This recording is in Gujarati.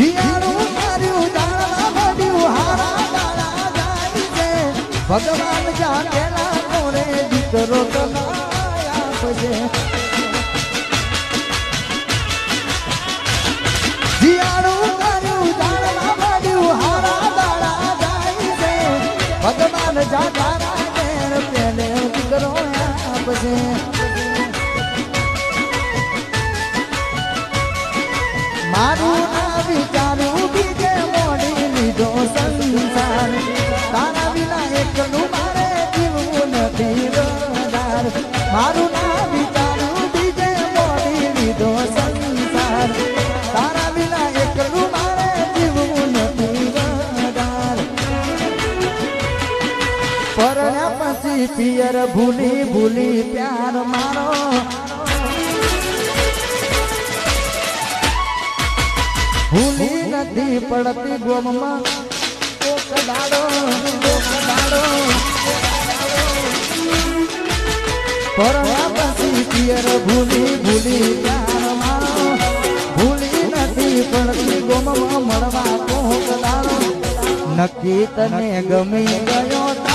જીયારું માર્યું દાણા મળ્યું હારા દાણા જાય છે ભગવાન જાણેલા કોરે દીકરો કનાય આપજે જીયારું માર્યું દાણા મળ્યું હારા દાણા જાય છે ભગવાન જાણેલા કેર પેલે દીકરો આપજે મારું ના વિચારું બીજે મોડી લીધો સંસાર તારા વિના એકલું મારે જીવવું નથી વધાર મારું ના વિચારું બીજે મોડી લીધો સંસાર તારા વિના એકલું મારે જીવવું નથી વધાર પરણ્યા પછી પિયર ભૂલી ભૂલી પ્યાર મારો ભૂલી નથી પડતી ગોમમાં કોક દાડો પરણ્યા પછી પિયર ભૂલી ભૂલી પ્યાર મારો ભૂલી નથી પડતી ગોમમાં મળવા કોક દાડો નક્કી તને ગમી ગયો